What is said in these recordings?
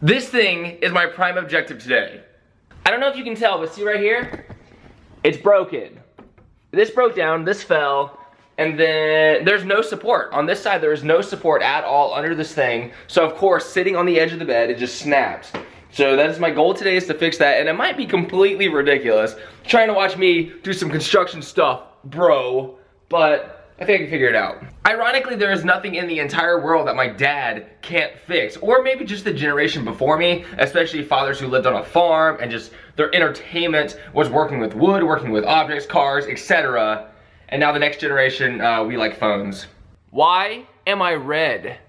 This thing is my prime objective today. I don't know if you can tell, but see right here? It's broken. This broke down, this fell, and then there's no support. On this side, there is no support at all under this thing. So of course, sitting on the edge of the bed, it just snaps. So that is my goal today, is to fix that, and it might be completely ridiculous trying to watch me do some construction stuff, bro, but I think I can figure it out. Ironically, there is nothing in the entire world that my dad can't fix, or maybe just the generation before me, especially fathers who lived on a farm and just their entertainment was working with wood, working with objects, cars, etc. And now the next generation, we like phones. Why am I red?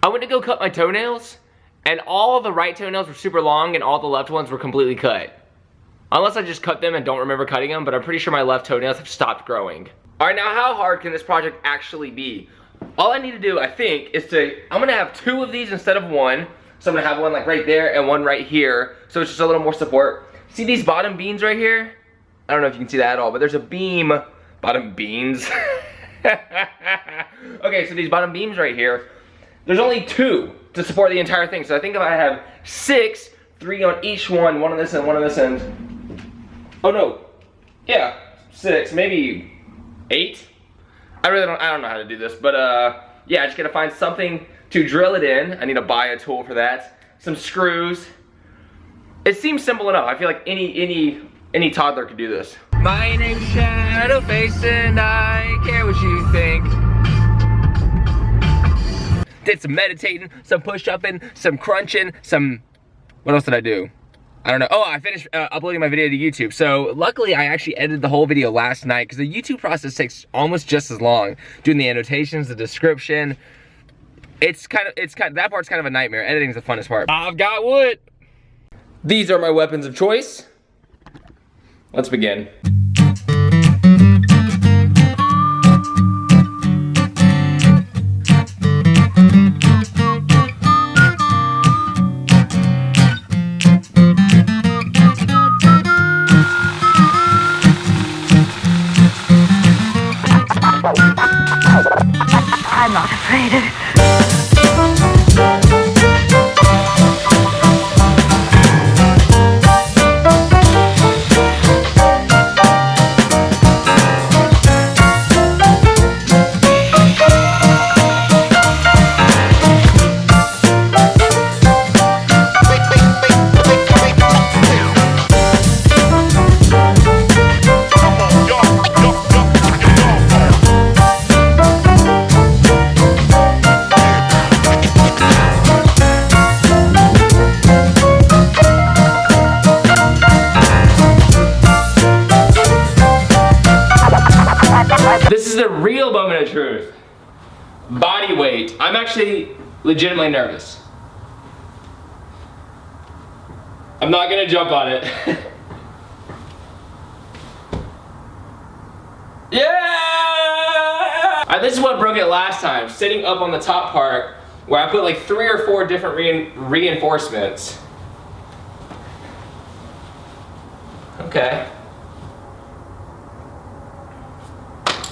I went to go cut my toenails, and all of the right toenails were super long and all the left ones were completely cut. Unless I just cut them and don't remember cutting them, but I'm pretty sure my left toenails have stopped growing. All right, now how hard can this project actually be? All I need to do, I think, is I'm gonna have 2 of these instead of 1. So I'm gonna have one like right there and one right here. So it's just a little more support. See these bottom beams right here? I don't know if you can see that at all, but there's a beam, bottom beams. Okay, so these bottom beams right here, there's only 2 to support the entire thing. So I think if I have 6, 3 on each one on this end, one on this end. Oh no, yeah, 6, maybe 8. I don't know how to do this, but yeah, I just gotta find something to drill it in. I need to buy a tool for that. Some screws. It seems simple enough. I feel like any toddler could do this. My name's Shadowface and I care what you think. Did some meditating, some push-upping, some crunching, what else did I do? I don't know. Oh, I finished uploading my video to YouTube. So luckily I actually edited the whole video last night because the YouTube process takes almost just as long. Doing the annotations, the description. That part's kind of a nightmare. Editing's the funnest part. I've got wood. These are my weapons of choice. Let's begin. I'm not afraid of it. This is the real moment of truth. Body weight. I'm actually legitimately nervous. I'm not gonna jump on it. Yeah! This is what broke it last time. Sitting up on the top part where I put like 3 or 4 different reinforcements. Okay.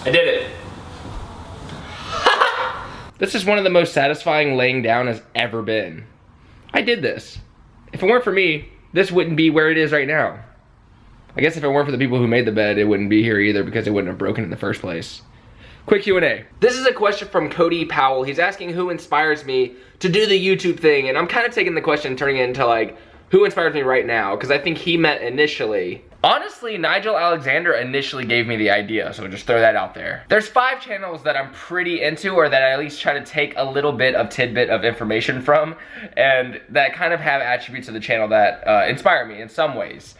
I did it. This is one of the most satisfying laying down has ever been. I did this. If it weren't for me, this wouldn't be where it is right now. I guess if it weren't for the people who made the bed, it wouldn't be here either because it wouldn't have broken in the first place. Quick Q&A. This is a question from Cody Powell. He's asking who inspires me to do the YouTube thing, and I'm kind of taking the question and turning it into like, who inspires me right now? Because I think he meant initially. Honestly, Nigel Alexander initially gave me the idea, so just throw that out there. There's 5 channels that I'm pretty into, or that I at least try to take a little bit of tidbit of information from, and that kind of have attributes of the channel that inspire me in some ways.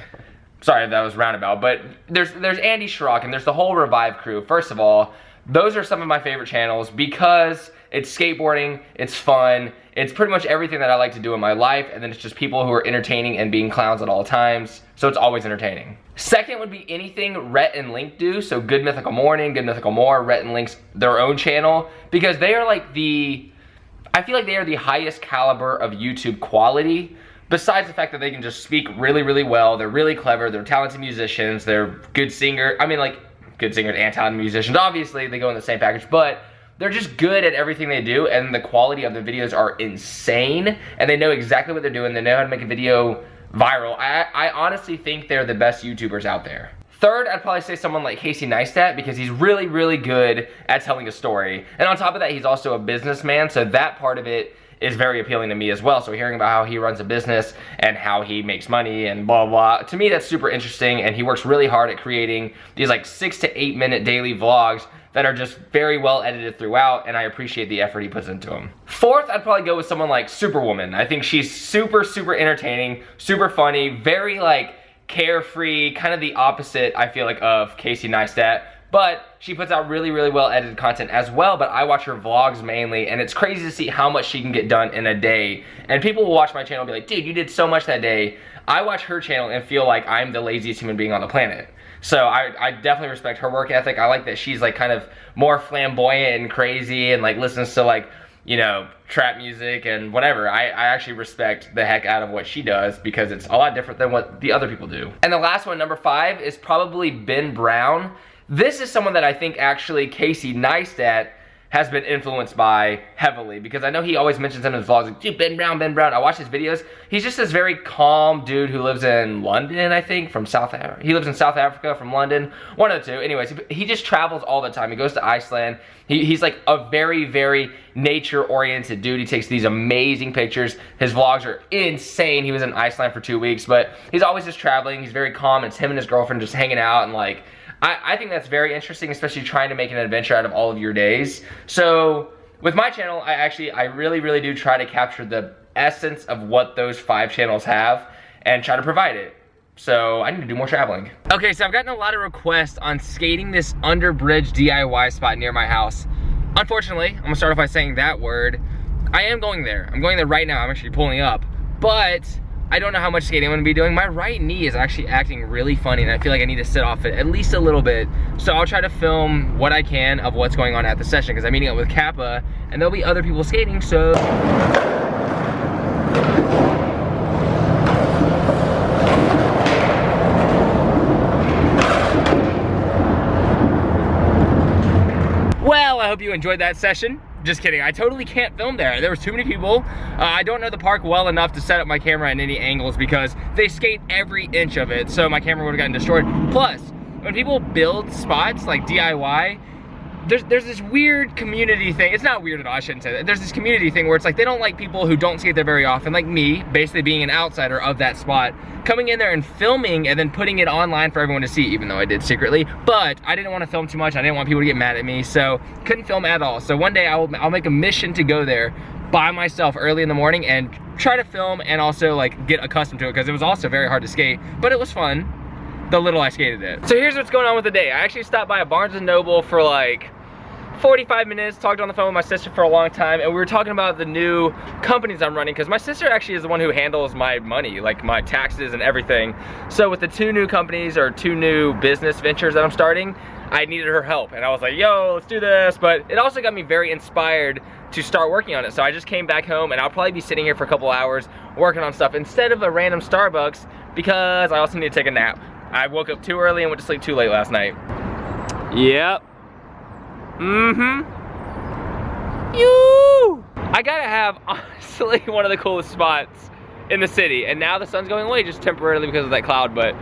Sorry if that was roundabout, but there's Andy Schrock and there's the whole Revive crew. First of all, those are some of my favorite channels because it's skateboarding, it's fun, it's pretty much everything that I like to do in my life, and then it's just people who are entertaining and being clowns at all times, so it's always entertaining. Second would be anything Rhett and Link do, so Good Mythical Morning, Good Mythical More, Rhett and Link's their own channel, because they are like I feel like they are the highest caliber of YouTube quality, besides the fact that they can just speak really, really well, they're really clever, they're talented musicians, they're good singers, I mean like, good singers and talented musicians, obviously they go in the same package, but they're just good at everything they do, and the quality of the videos are insane, and they know exactly what they're doing. They know how to make a video viral. I honestly think they're the best YouTubers out there. Third, I'd probably say someone like Casey Neistat, because he's really, really good at telling a story. And on top of that, he's also a businessman, so that part of it is very appealing to me as well. So hearing about how he runs a business and how he makes money and blah, blah, to me that's super interesting, and he works really hard at creating these like 6 to 8 minute daily vlogs that are just very well edited throughout, and I appreciate the effort he puts into them. Fourth, I'd probably go with someone like Superwoman. I think she's super, super entertaining, super funny, very like carefree, kind of the opposite, I feel like, of Casey Neistat. But she puts out really, really well edited content as well, but I watch her vlogs mainly, and it's crazy to see how much she can get done in a day. And people will watch my channel and be like, dude, you did so much that day. I watch her channel and feel like I'm the laziest human being on the planet. So I definitely respect her work ethic. I like that she's like kind of more flamboyant and crazy and like listens to like, you know, trap music and whatever. I actually respect the heck out of what she does, because it's a lot different than what the other people do. And the last one, number 5, is probably Ben Brown. This is someone that I think actually Casey Neistat has been influenced by heavily, because I know he always mentions in his vlogs, like, dude, Ben Brown, Ben Brown. I watch his videos. He's just this very calm dude who lives in London, I think, from South Africa. He lives in South Africa from London, one of the two. Anyways, he just travels all the time. He goes to Iceland. He's like a very, very nature-oriented dude. He takes these amazing pictures. His vlogs are insane. He was in Iceland for 2 weeks, but he's always just traveling. He's very calm. It's him and his girlfriend just hanging out, and like, I think that's very interesting, especially trying to make an adventure out of all of your days. So with my channel, I really, really do try to capture the essence of what those 5 channels have and try to provide it. So I need to do more traveling. Okay, so I've gotten a lot of requests on skating this under bridge DIY spot near my house. Unfortunately, I'm gonna start off by saying that word. I am going there. I'm going there right now. I'm actually pulling up, but I don't know how much skating I'm gonna be doing. My right knee is actually acting really funny, and I feel like I need to sit off it at least a little bit. So I'll try to film what I can of what's going on at the session, because I'm meeting up with Kappa, and there'll be other people skating, so. Well, I hope you enjoyed that session. Just kidding, I totally can't film there. There was too many people. I don't know the park well enough to set up my camera in any angles, because they skate every inch of it, so my camera would have gotten destroyed. Plus, when people build spots like DIY, there's this weird community thing. It's not weird at all, I shouldn't say that. There's this community thing where it's like they don't like people who don't skate there very often, like me, basically being an outsider of that spot, coming in there and filming and then putting it online for everyone to see, even though I did secretly. But I didn't want to film too much. I didn't want people to get mad at me, so couldn't film at all. So one day I'll make a mission to go there by myself early in the morning and try to film and also like get accustomed to it, because it was also very hard to skate, but it was fun. The little I skated it. So here's what's going on with the day. I actually stopped by a Barnes & Noble for like 45 minutes, talked on the phone with my sister for a long time, and we were talking about the new companies I'm running, because my sister actually is the one who handles my money, like my taxes and everything. So with the 2 new companies, or 2 new business ventures that I'm starting, I needed her help, and I was like, yo, let's do this. But it also got me very inspired to start working on it. So I just came back home, and I'll probably be sitting here for a couple hours working on stuff instead of a random Starbucks, because I also need to take a nap. I woke up too early and went to sleep too late last night. Yep. I gotta have, honestly, one of the coolest spots in the city. And now the sun's going away just temporarily because of that cloud, but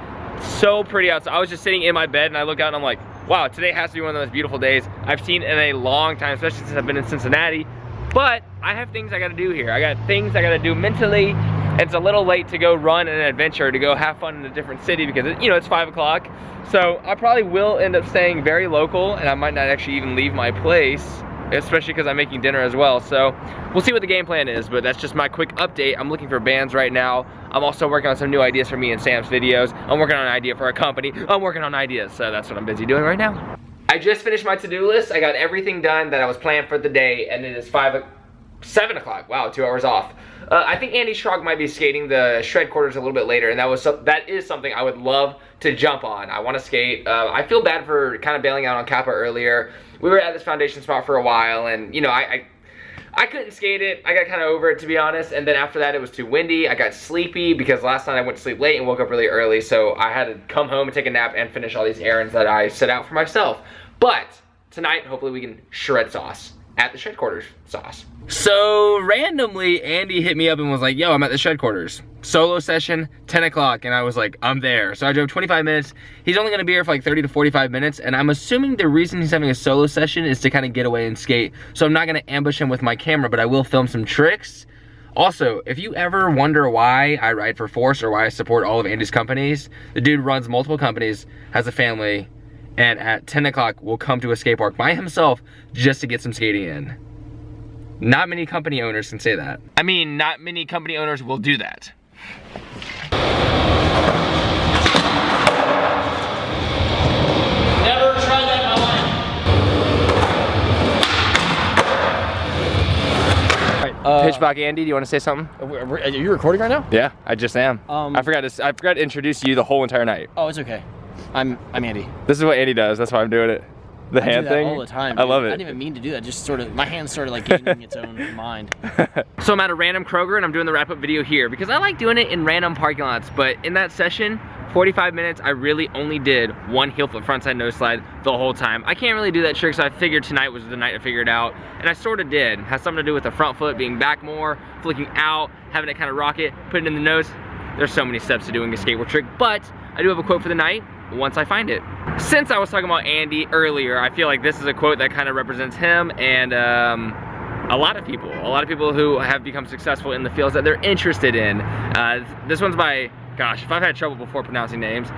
so pretty outside. I was just sitting in my bed and I look out and I'm like, wow, today has to be one of the most beautiful days I've seen in a long time, especially since I've been in Cincinnati. But I have things I gotta do here. I got things I gotta do mentally. It's a little late to go run an adventure, to go have fun in a different city, because it, you know, it's 5 o'clock. So I probably will end up staying very local, and I might not actually even leave my place, especially because I'm making dinner as well. So we'll see what the game plan is, but that's just my quick update. I'm looking for bands right now. I'm also working on some new ideas for me and Sam's videos. I'm working on an idea for a company. I'm working on ideas, so that's what I'm busy doing right now. I just finished my to-do list. I got everything done that I was planned for the day, and it is 7 o'clock. Wow, 2 hours off. I think Andy Schrog might be skating the shred quarters a little bit later, and that is something I would love to jump on. I want to skate. I feel bad for kind of bailing out on Kappa earlier. We were at this foundation spot for a while, and you know, I couldn't skate it. I got kind of over it, to be honest, and then after that it was too windy. I got sleepy because last night I went to sleep late and woke up really early, so I had to come home and take a nap and finish all these errands that I set out for myself. But tonight, hopefully we can shred sauce at the Skateboarder sauce. So randomly, Andy hit me up and was like, yo, I'm at the Skateboarder. Solo session, 10 o'clock, and I was like, I'm there. So I drove 25 minutes. He's only gonna be here for like 30 to 45 minutes, and I'm assuming the reason he's having a solo session is to kind of get away and skate. So I'm not gonna ambush him with my camera, but I will film some tricks. Also, if you ever wonder why I ride for Force or why I support all of Andy's companies, the dude runs multiple companies, has a family, and at 10 o'clock will come to a skate park by himself just to get some skating in. Not many company owners can say that. I mean, not many company owners will do that. Never tried that in my life. Pitchback Andy, do you want to say something? Are you recording right now? Yeah, I just am. I forgot to introduce you the whole entire night. Oh, it's okay. I'm Andy. This is what Andy does. That's why I'm doing it. The hand thing. All the time. Dude. I love it. I didn't even mean to do that. Just sort of, my hand started like gaining its own mind. So I'm at a random Kroger and I'm doing the wrap-up video here because I like doing it in random parking lots. But in that session, 45 minutes, I really only did one heel flip frontside nose slide the whole time. I can't really do that trick, so I figured tonight was the night to figure it out. And I sort of did. It has something to do with the front foot being back more, flicking out, having it kind of rocket, putting it in the nose. There's so many steps to doing a skateboard trick, but I do have a quote for the night once I find it. Since I was talking about Andy earlier, I feel like this is a quote that kind of represents him and a lot of people who have become successful in the fields that they're interested in. This one's by, gosh, if I've had trouble before pronouncing names,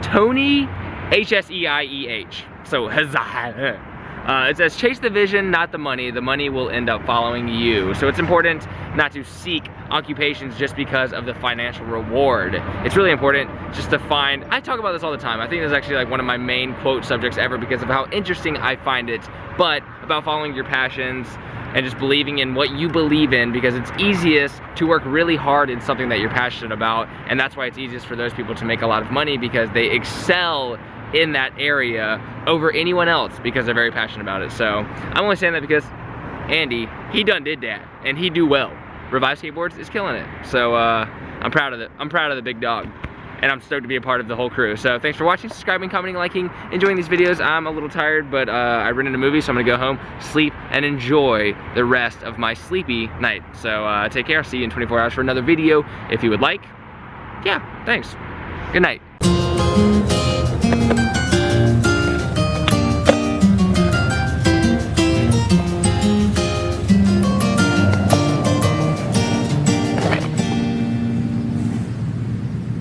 Tony H-S-E-I-E-H. So, huzzah. It says, chase the vision, not the money will end up following you. So it's important not to seek occupations just because of the financial reward. It's really important just to find, I talk about this all the time. I think this is actually like one of my main quote subjects ever because of how interesting I find it, but about following your passions and just believing in what you believe in, because it's easiest to work really hard in something that you're passionate about, and that's why it's easiest for those people to make a lot of money, because they excel in that area over anyone else because they're very passionate about it. So I'm only saying that because Andy, he done did that and he do well. Revive Skateboards is killing it. So I'm proud of it. I'm proud of the big dog, and I'm stoked to be a part of the whole crew. So thanks for watching, subscribing, commenting, liking, enjoying these videos. I'm a little tired, but I rented a movie, so I'm gonna go home, sleep, and enjoy the rest of my sleepy night. So take care. See you in 24 hours for another video if you would like. Yeah, thanks. Good night.